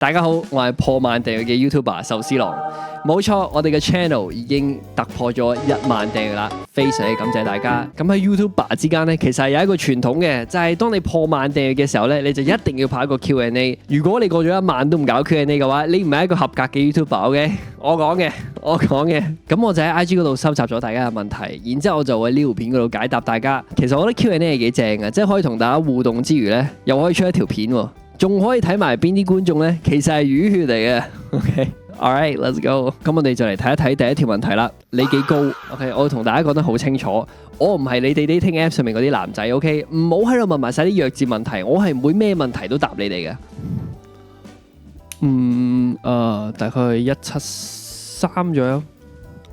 大家好，我係破萬訂閱嘅 YouTuber 壽司郎。冇錯，我哋嘅 channel 已經突破咗1萬訂閱啦，非常之感謝大家。咁喺 YouTuber 之間咧，其實係有一個傳統嘅，就係當你破萬訂閱嘅時候咧，你就一定要拍一個 Q&A。如果你過咗1萬都唔搞 Q&A 嘅話，你唔係一個合格嘅 YouTuber，OK？我講嘅。咁我就喺 IG 嗰度收集咗大家嘅問題，然之後我就喺呢條片嗰度解答大家。其實我覺得 Q&A 係幾正嘅，即係可以同大家互動之餘咧，又可以出一條片喎。仲可以睇埋邊啲觀眾咧，其實係魚血嚟嘅。OK，alright，let's go。咁我哋就嚟睇一睇第一條問題啦。你幾高 ？OK，我同大家講得好清楚，我唔係你哋 dating app 上面嗰啲男仔。OK，唔好喺度問埋晒啲弱智問題，我係唔會咩問題都答你哋嘅。大概173左右。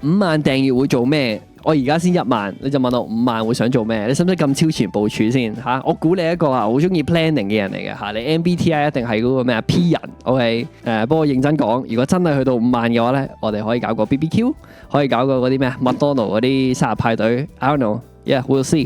5萬訂閱會做咩？我而家先1萬，你就問我5萬會想做咩？你使唔使咁超前部署先嚇？我估你一個好中意 planning 嘅人嚟嘅嚇，你 MBTI 一定係嗰個咩啊 P 人 ，OK？不過認真講，如果真係去到5萬嘅話咧，我哋可以搞個 BBQ， 可以搞個嗰啲咩麥當勞嗰啲生日派對 ，I don't know。Yeah，we'll see.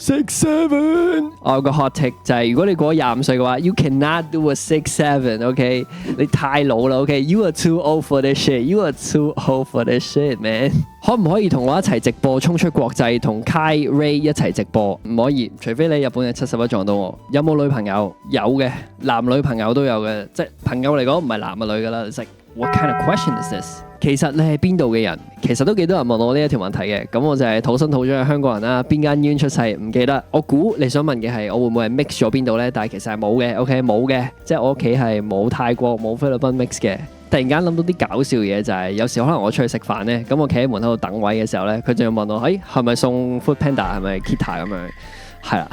6-7。我有個 hot take 就係如果你過咗25歲嘅話 ，you cannot do a 6-7，OK？你太老啦 ，OK？You are too old for this shit. You are too old for this shit, man。可唔可以同我一齊直播衝出國際，同 Kai Ray 一齊直播？唔可以，除非你日本嘅71撞到我。有冇女朋友？有嘅，男女朋友都有嘅，即係朋友嚟講唔係男嘅女㗎啦。食 What kind of question is this？其實你係邊度嘅人？其實都幾多人問我呢一條問題嘅，咁我就係土生土長嘅香港人啦。邊間醫院出世唔記得。我估你想問嘅係我會唔會係 mix 咗邊度呢？但係其實係冇嘅 ，OK 冇嘅，即係我屋企係冇泰國冇菲律賓 mix 嘅。突然間諗到啲搞笑嘢就係，有時可能我出去食飯呢，咁我企喺門口度等位嘅時候呢，佢就要問我，係咪送 Food Panda 係咪 Kita 咁樣？係啦，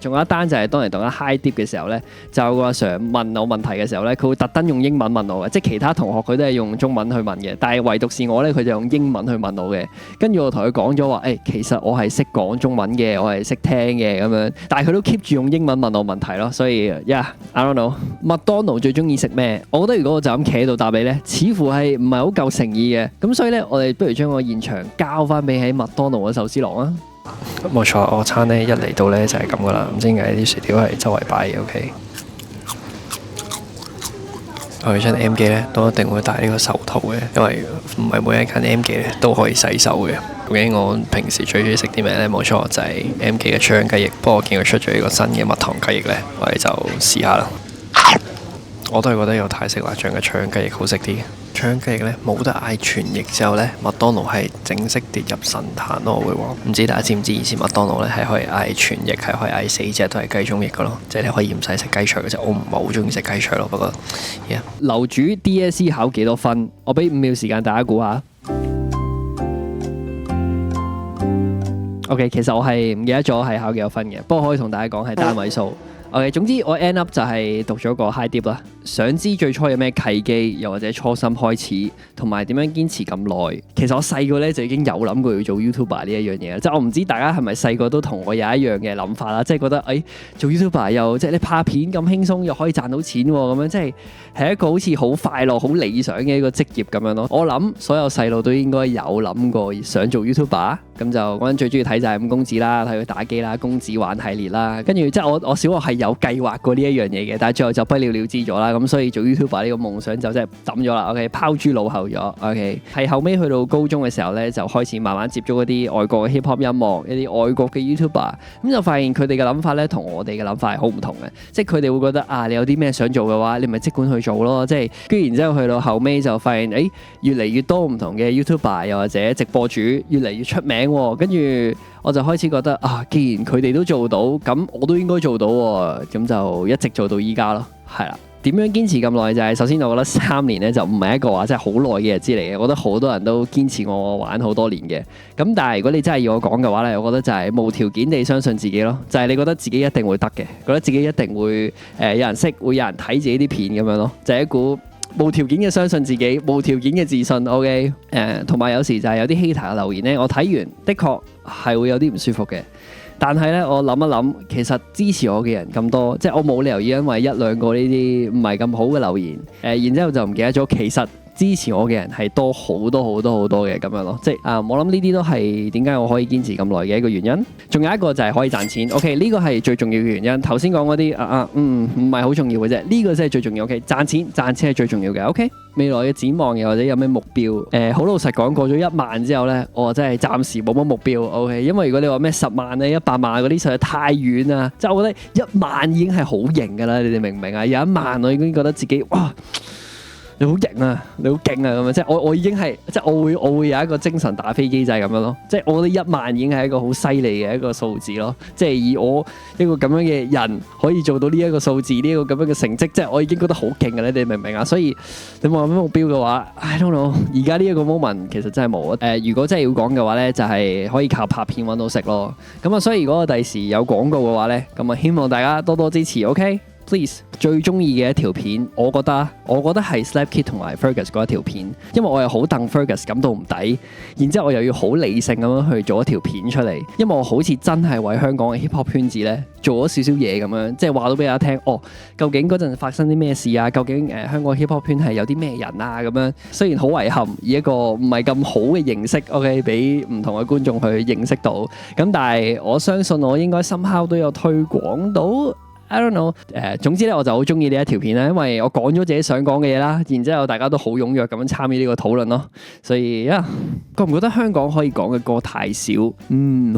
仲有一單就係當嚟讀緊 high dip 嘅時候咧，就有個阿 Sir 問我問題嘅時候咧，佢會特登用英文問我嘅，即係其他同學佢都係用中文去問嘅，但係唯獨是我咧，佢就用英文去問我嘅。跟住我同佢講咗話，其實我係識講中文嘅，我係識聽嘅咁樣，但係佢都 keep 住用英文問我問題咯，所以 I don't know。麥當勞最中意食咩？我覺得如果我就咁企喺度答你咧，似乎係唔係好夠誠意嘅，咁所以咧，我哋不如將個現場交翻俾喺麥當勞嘅壽司郎啊！冇錯，我餐咧一嚟到咧就係咁噶啦，唔知點解啲薯條係周圍擺嘅 OK。我哋張 M 記咧都一定會戴呢個手套嘅，因為唔係每一間 M 記咧都可以洗手嘅。究竟我平時最中意食啲咩咧？冇錯，就係 M 記嘅腸雞翼。不過我見佢出咗呢個新嘅蜜糖雞翼咧，我哋就試下啦。我都係覺得有泰式辣醬嘅腸雞翼好食啲。腸雞翼咧冇得嗌全翼之後咧，麥當勞係正式跌入神壇咯，我會話。唔知大家知唔知以前麥當勞咧係可以嗌全翼，係可以嗌4隻都係雞中翼嘅咯，即係你可以唔使食雞腸嘅啫。我唔係好中意食雞腸咯，不過樓主 DSE 考幾多分？我俾5秒時間大家估下。OK， 其實我係唔記得咗係考幾多分嘅，不過可以同大家講係單位數。OK， 總之我 end up 就係讀咗個 high dip 啦。想知最初有咩契機，又或者初心開始，同埋點樣堅持咁耐？其實我細個咧就已經有諗過要做 YouTuber 呢一樣嘢啦。即係我唔知大家係咪細個都同我有一樣嘅諗法啦。即係覺得做 YouTuber 又即係你拍片咁輕鬆，又可以賺到錢喎，咁樣即係一個好似好快樂、好理想嘅一個職業咁樣咯。我諗所有細路都應該有諗過想做 YouTuber。咁就嗰陣最中意睇就係5公子啦，睇佢打機啦，公子玩系列啦。跟住即係我小學係有計劃過呢一樣嘢嘅，但係最後就不了了之咗啦。咁所以做 YouTuber 呢個夢想就真係抌咗啦。OK， 拋諸腦後咗。OK， 係後尾去到高中嘅時候咧，就開始慢慢接觸一啲外國嘅 hip hop 音樂，一啲外國嘅 YouTuber， 咁就發現佢哋嘅諗法咧同我哋嘅諗法係好唔同嘅。即係佢哋會覺得你有啲咩想做嘅話，你咪即管去做咯。即係跟住然之後去到後尾就發現越嚟越多唔同嘅 YouTuber 又或者直播主越嚟越出名。跟住我就開始覺得既然佢哋都做到，咁我都應該做到喎。咁就一直做到依家咯，係啦。點樣堅持咁耐就係首先我覺得3年咧就唔係一個話真係好耐嘅日子嚟嘅。我覺得好多人都堅持我玩好多年嘅。咁但係如果你真係要我講嘅話咧，我覺得就係無條件地相信自己咯。就係你覺得自己一定會得嘅，覺得自己一定會有人識，會有人睇自己啲片咁樣咯。就係一股無條件嘅相信自己，無條件嘅自信。OK， 同埋有時就係有啲 hater 嘅留言咧，我睇完的確係會有啲唔舒服嘅。但係咧，我諗一諗，其實支持我嘅人咁多，即係我冇理由要因為1-2個呢啲唔係咁好嘅留言，然之後就唔記得咗，其實支持我嘅人係多好多好多好多嘅咁樣咯。即係我諗呢啲都係點解我可以堅持咁耐嘅一個原因。仲有一個就係可以賺錢。OK， 呢個係最重要嘅原因。頭先講嗰啲唔係好重要嘅啫。呢個先係最重要。OK， 賺錢係最重要嘅。OK， 未來嘅展望又或者有咩目標？好老實講，過咗1萬之後咧，我真係暫時冇乜目標。OK， 因為如果你話咩10萬咧、100萬嗰啲實在太遠啦。即係我覺得1萬已經係好型㗎啦。你哋明唔明啊？有1萬我已經覺得自己哇！你好型啊！你好勁啊！咁樣即係我已經係即係我會有一個精神打飛機制咁樣咯。即係我覺得1萬已經係一個好犀利嘅一個數字咯。即係以我一個咁樣嘅人可以做到呢一個數字，呢一個咁樣嘅成績，即係我已經覺得好勁嘅。你哋明唔明啊？所以你話有咩目標嘅話 ，I don't know。而家呢一個 moment 其實真係冇。如果真係要講嘅話咧，就係可以靠拍片揾到食咯。咁啊，所以如果我第時有廣告嘅話咧，咁啊希望大家多多支持。OK。Please， 最中意嘅一條片，我覺得係 Slap Kid 同埋 Fergus 嗰一條片，因為我又好戥 Fergus 感到唔抵，然之後我又要好理性咁樣去做一條片出嚟，因為我好似真係為香港嘅 hip hop 圈子咧做咗少少嘢咁樣，即係話到俾大家聽，究竟嗰陣發生啲咩事啊？究竟香港 hip hop 圈係有啲咩人啊？咁樣雖然好遺憾，以一個唔係咁好嘅形式 ，OK， 俾唔同嘅觀眾去認識到，咁但係我相信我應該somehow都有推廣到。I don't know， 總之咧我就好中意呢一條片啦，因為我講咗自己想講嘅嘢啦，然之後大家都好踴躍咁樣參與呢個討論咯，所以覺唔覺得香港可以講嘅歌太少？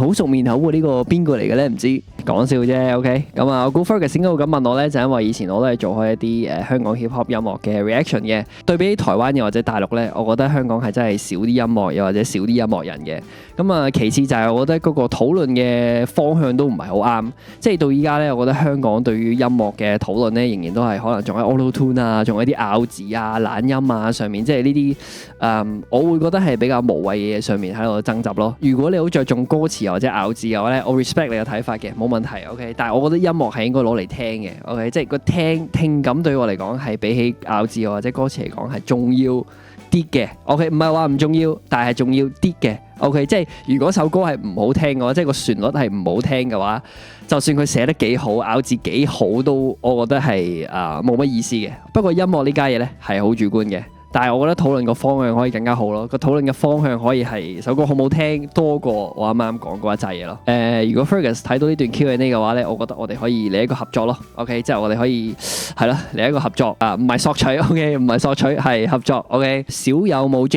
好熟面口喎，呢個邊個嚟嘅咧？唔知講笑啫。OK， 咁我估 Fergus 點解會咁問我咧？就因為以前我都係做開一啲香港 hip hop 音樂嘅 reaction 嘅，對比起台灣又或者大陸咧，我覺得香港係真係少啲音樂又或者少啲音樂人嘅。咁其次就係我覺得嗰個討論嘅方向都唔係好啱，即係到依家咧，我覺得香港對於音樂嘅討論咧，仍然都係可能仲喺 auto tune 啊，仲喺啲咬字啊、懶音啊上面，即係呢啲我會覺得係比較無謂嘅嘢上面喺度爭執咯。如果你好着重歌詞或者咬字嘅話咧，我 respect 你嘅睇法嘅，冇問題。OK， 但係我覺得音樂係應該攞嚟聽嘅。OK， 即係個聽感對我嚟講係比起咬字或者歌詞嚟講係重要啲嘅。OK， 唔係話唔重要，但係重要啲嘅。OK， 即係如果首歌係唔好聽嘅話，即係個旋律係唔好聽嘅話，就算佢寫得幾好，咬字幾好都，我覺得係冇乜意思嘅。不過音樂呢家嘢咧係好主觀嘅。但係我覺得討論個方向可以更加好咯，個討論嘅方向可以係首歌好唔好聽多過我啱啱講嗰一紮嘢咯。如果 Fergus 睇到呢段 Q&A 嘅話咧，我覺得我哋可以嚟一個合作咯。OK， 即係我哋可以係咯嚟一個合作唔係索取。OK， 唔係索取係合作。OK， 少有冇 J